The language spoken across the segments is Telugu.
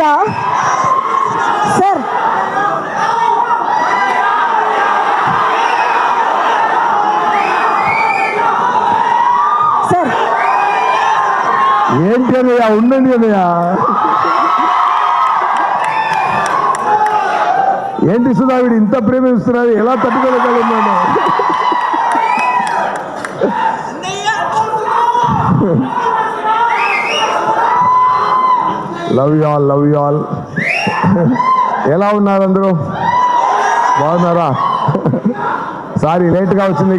కదా సార్. సార్ ఏంటి అన్నయ్య, ఉండండి అన్నయ్య. ఏంటి సుధా, వీడు ఇంత ప్రేమిస్తున్నారు, ఎలా తట్టుకోలేకపోతున్నాను. Love you all, love you all. ఎలా ఉన్నారు అందరూ, బాగున్నారా? సారీ లేట్గా వచ్చింది,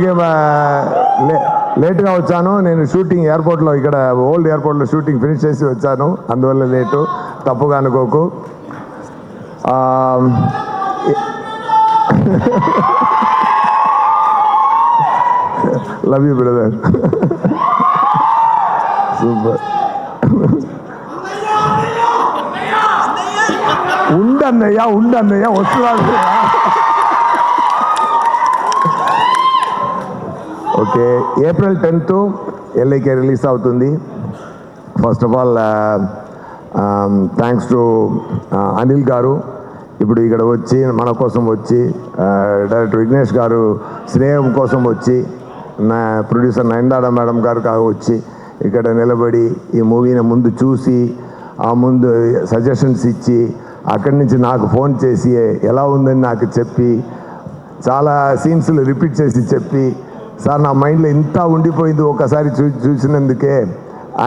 లేట్గా వచ్చాను. నేను షూటింగ్ ఎయిర్పోర్ట్లో, ఇక్కడ ఓల్డ్ ఎయిర్పోర్ట్లో షూటింగ్ ఫినిష్ చేసి వచ్చాను, అందువల్ల లేటు, తప్పుగా అనుకోకు. Love you brother, super. ఉండన్నయ్య వస్తున్నాడు. Okay, April 10th LIK release అవుతుంది. First of all thanks to Anil garu, ఇప్పుడు ఇక్కడ వచ్చి మన కోసం వచ్చి, డైరెక్టర్ విఘ్నేష్ గారు స్నేహం కోసం వచ్చి, నా ప్రొడ్యూసర్ నయనతార మేడం గారు వచ్చి ఇక్కడ నిలబడి ఈ మూవీని ముందు చూసి, ఆ ముందు సజెషన్స్ ఇచ్చి, అక్కడి నుంచి నాకు ఫోన్ చేసి ఎలా ఉందని నాకు చెప్పి, చాలా సీన్స్లు రిపీట్ చేసి చెప్పి, సార్ నా మైండ్లో ఇంత ఉండిపోయింది ఒకసారి చూసినందుకే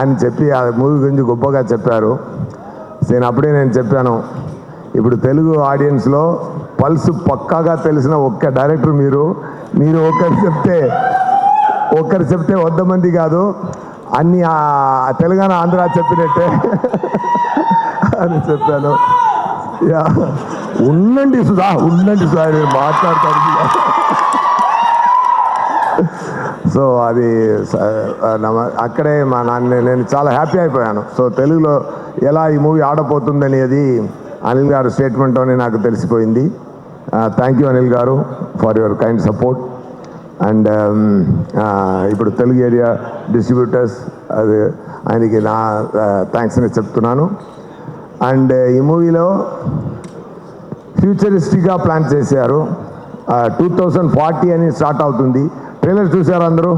అని చెప్పి ఆ మూవీ గురించి గొప్పగా చెప్పారు. నేను చెప్పాను, ఇప్పుడు తెలుగు ఆడియన్స్లో పల్స్ పక్కాగా తెలిసిన ఒక్క డైరెక్టర్ మీరు ఒక్కరు చెప్తే 100 మంది కాదు, అన్ని తెలంగాణ ఆంధ్ర చెప్పినట్టే అని చెప్పాను. ఉండండి సుధా నేను మాట్లాడతాను. సో అది అక్కడే నేను చాలా హ్యాపీ అయిపోయాను. సో తెలుగులో ఎలా ఈ మూవీ ఆడపోతుంది అనేది అనిల్ గారు స్టేట్మెంట్తోనే నాకు తెలిసిపోయింది. థ్యాంక్ యూ అనిల్ గారు for your kind support. And ఇప్పుడు తెలుగు ఏరియా డిస్ట్రిబ్యూటర్స్, అది ఆయనకి నా థ్యాంక్స్ అని చెప్తున్నాను. అండ్ ఈ మూవీలో ఫ్యూచరిస్టిక్గా ప్లాన్ చేశారు. 2040 అని స్టార్ట్ అవుతుంది. ట్రైలర్ చూసారు అందరూ?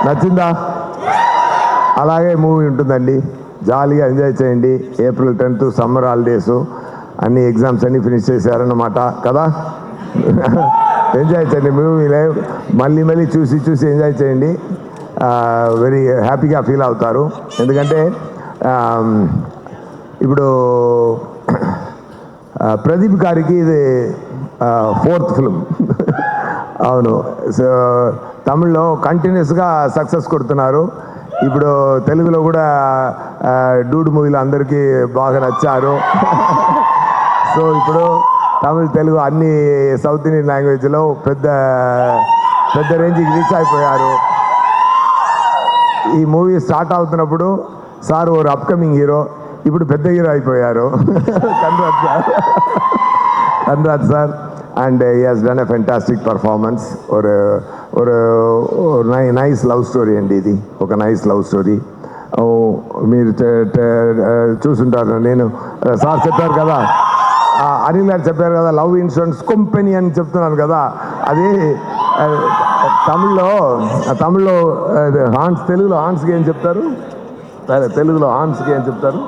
నచ్చిందా? అలాగే మూవీ ఉంటుందండి, జాలీగా ఎంజాయ్ చేయండి. April 10th సమ్మర్ హాలిడేస్, అన్ని ఎగ్జామ్స్ అన్నీ ఫినిష్ చేశారన్నమాట కదా. ఎంజాయ్ చేయండి మూవీలో, మళ్ళీ చూసి ఎంజాయ్ చేయండి. వెరీ హ్యాపీగా ఫీల్ అవుతారు. ఎందుకంటే ఇప్పుడు ప్రదీప్ గారికి ఇది 4th ఫిల్మ్. అవును, సో తమిళ్లో కంటిన్యూస్గా సక్సెస్ కొడుతున్నారు. ఇప్పుడు తెలుగులో కూడా డూడ్ మూవీలో అందరికీ బాగా నచ్చారు. సో ఇప్పుడు తమిళ్, తెలుగు అన్ని సౌత్ ఇండియన్ లాంగ్వేజ్లో పెద్ద రేంజ్కి రీచ్ అయిపోయారు. ఈ మూవీ స్టార్ట్ అవుతున్నప్పుడు సార్ ఓ అప్కమింగ్ హీరో, ఇప్పుడు పెద్ద హీరో అయిపోయారు. Congrats sir. And he has done a fantastic performance. Nice love story అండి ఇది, ఒక నైస్ లవ్ స్టోరీ. మీరు చూసుంటారు, నేను సార్ చెప్పారు కదా, అనిల్ గారు చెప్పారు కదా, లవ్ ఇన్సూరెన్స్ కంపెనీ అని చెప్తున్నాను కదా, అది తమిళ్లో హాన్స్, తెలుగులో హాన్స్కి ఏం చెప్తారు? తెలుగులో హాన్స్కి ఏం చెప్తారు?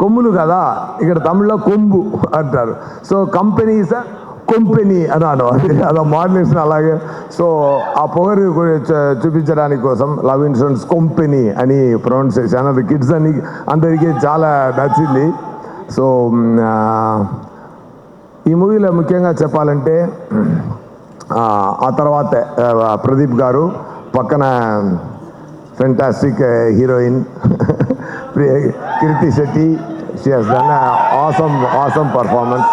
కొమ్ములు కదా, ఇక్కడ తమిళ్లో కొంబు అంటారు. సో కంపెనీ సార్ కొంపెనీ అన్నాను, అదో మోడలేషన్ అలాగే. సో ఆ పొగరు చూపించడానికి కోసం లవ్ ఇన్సూరెన్స్ కంపెనీ అని ప్రొనౌన్సియేషన్, అది కిడ్స్ అని అందరికీ చాలా నచ్చింది. సో ఈ మూవీలో ముఖ్యంగా చెప్పాలంటే, ఆ తర్వాత ప్రదీప్ గారు పక్కన fantastic heroine Keerthy Shetty, she has done awesome performance.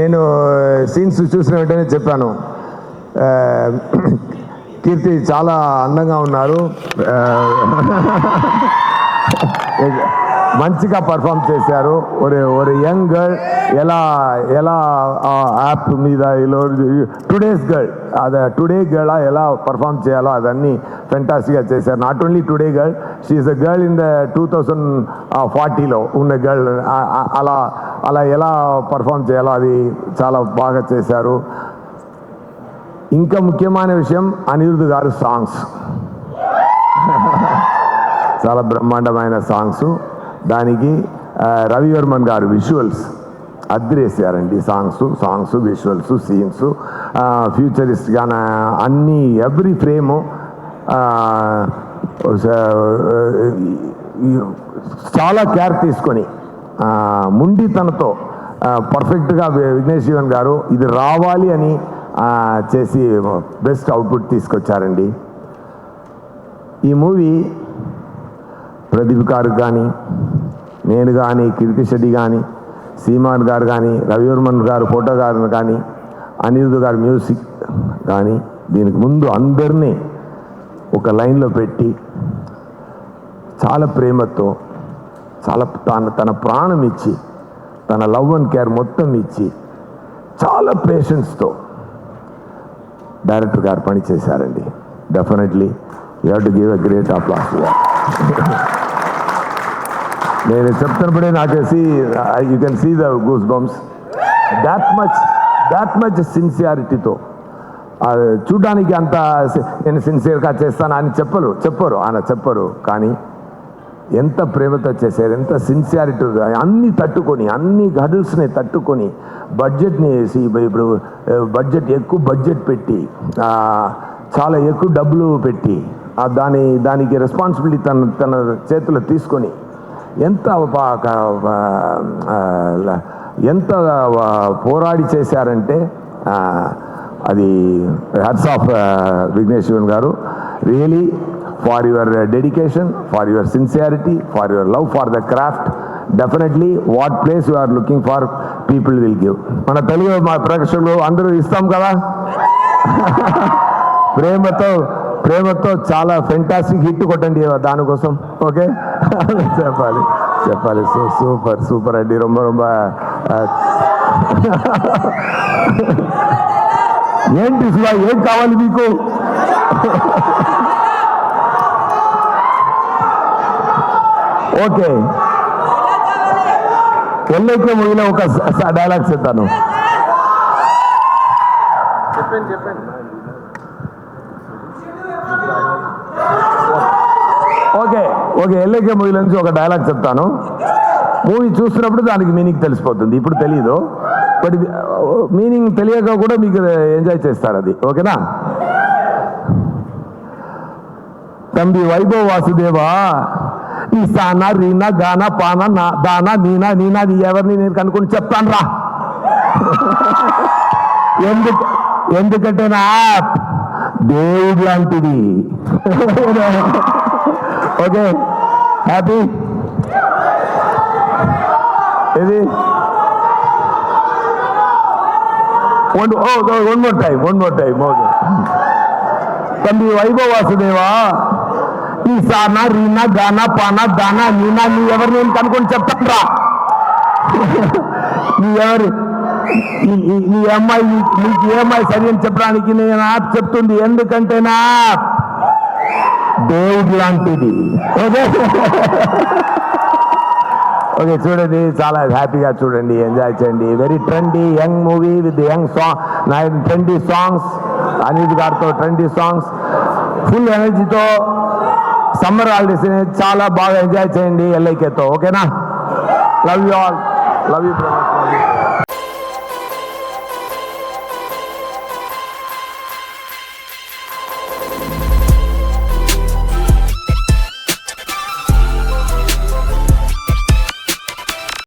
నేను సీన్స్ చూసిన వెంటనే చెప్పాను, కీర్తి చాలా అందంగా ఉన్నారు. మంచిగా పర్ఫామ్ చేశారు. ఒక యంగ్ గర్ల్ ఎలా ఎలా యాప్ మీద టుడేస్ గర్ల్ అదే టుడే గర్ల్ ఎలా పర్ఫామ్ చేయాలో అదన్నీ ఫెంటాస్టిక్గా చేశారు. Not only today girl, she's a girl in the 2040లో ఉన్న గర్ల్. అలా అలా ఎలా పర్ఫామ్ చేయాలో అది చాలా బాగా చేశారు. ఇంకా ముఖ్యమైన విషయం అనిరుద్ధ్ గారు సాంగ్స్, చాలా బ్రహ్మాండమైన సాంగ్స్. దానికి రవివర్మన్ గారు విజువల్స్ అద్రేసారండి. సాంగ్స్ విజువల్స్ సీన్స్ ఫ్యూచరిస్ట్గా అన్నీ ఎవ్రీ ఫ్రేము చాలా కేర్ తీసుకొని ముండితనతో పర్ఫెక్ట్గా విఘ్నేష్ శివన్ గారు ఇది రావాలి అని చేసి బెస్ట్ అవుట్పుట్ తీసుకొచ్చారండి. ఈ మూవీ ప్రదీప్ గారు కానీ, నేను కానీ, కీర్తి శెట్టి కానీ, సీమాన్ గారు కానీ, రవివర్మన్ గారు ఫోటో గారు కానీ, అనిరుద్ధ్ గారు మ్యూజిక్ కానీ, దీనికి ముందు అందరినీ ఒక లైన్లో పెట్టి చాలా ప్రేమతో చాలా తన ప్రాణం ఇచ్చి తన లవ్ అండ్ కేర్ మొత్తం ఇచ్చి చాలా పేషెన్స్తో డైరెక్టర్ గారు పనిచేశారండి. Definitely you have to give a great applause. నేను చెప్తున్నప్పుడే నాకేసి you can see the goosebumps. That much సిన్సియారిటీతో చూడడానికి అంత నేను సిన్సియర్గా చేస్తాను అని చెప్పరు కానీ ఎంత ప్రేమతో చేశారు, ఎంత సిన్సియారిటీ, అన్నీ తట్టుకొని అన్ని హడల్స్ని తట్టుకొని బడ్జెట్ని వేసి ఇప్పుడు ఎక్కువ బడ్జెట్ పెట్టి చాలా ఎక్కువ డబ్బులు పెట్టి దానికి రెస్పాన్సిబిలిటీ తన చేతిలో తీసుకొని ఎంత పోరాడి చేశారంటే అది హ్యాట్స్ ఆఫ్ విఘ్నేష్ శివన్ గారు. Really for your dedication, for your sincerity, for your love for the craft. Definitely what place you are looking for people will give. మన తెలుగు మా ప్రేక్షకులు అందరూ ఇస్తాం కదా. ప్రేమతో చాలా ఫెంటాస్టిక్ హిట్ కొట్టండి దానికోసం. ఓకే చెప్పాలి సూపర్ అండి. రొంబ ఏంటి శివ, ఏం కావాలి మీకు? ఓకే, ఎల్లైతే మూవీలో ఒక డైలాగ్ చెప్తాను. చెప్పండి. ఓకే ఎల్ఐకే మూవీలో నుంచి ఒక డైలాగ్ చెప్తాను. మూవీ చూస్తున్నప్పుడు దానికి మీనింగ్ తెలిసిపోతుంది. ఇప్పుడు తెలీదు, బట్ మీనింగ్ తెలియక కూడా మీకు ఎంజాయ్ చేస్తారు అది. ఓకేనా? తంబి వైభవ్ వాసుదేవా, ఈ సానా రీనా గానా పానా నా దానా నీనా నీ ఎవరిని నేను కనుక్కొని చెప్తాను రా. ఎందుకంటే నా దేవుడు లాంటిది. Okay, happy. ఇది వన్ మోర్ టైం. ఓకే. తండ్రి వైభవ్ వాసుదేవా, ఈ సానా రీనా గానా పానా దానా నీనా నీ ఎవరు నేను కనుక్కొని చెప్తాను రా. నీ అమ్మాయి నీకు ఏ అమ్మాయి సరి అని చెప్పడానికి నేను చెప్తుంది. ఎందుకంటే నా దేవుడు లాంటిది. ఓకే, చూడండి, చాలా హ్యాపీగా చూడండి, ఎంజాయ్ చేయండి. Very trendy young movie with young song, trendy songs, Anirudh గారితో ట్రెండీ సాంగ్స్, ఫుల్ ఎనర్జీతో సమ్మర్ హాలిడేస్ చాలా బాగా ఎంజాయ్ చేయండి ఎల్ఐకేతో. ఓకేనా? Love you all. Love you.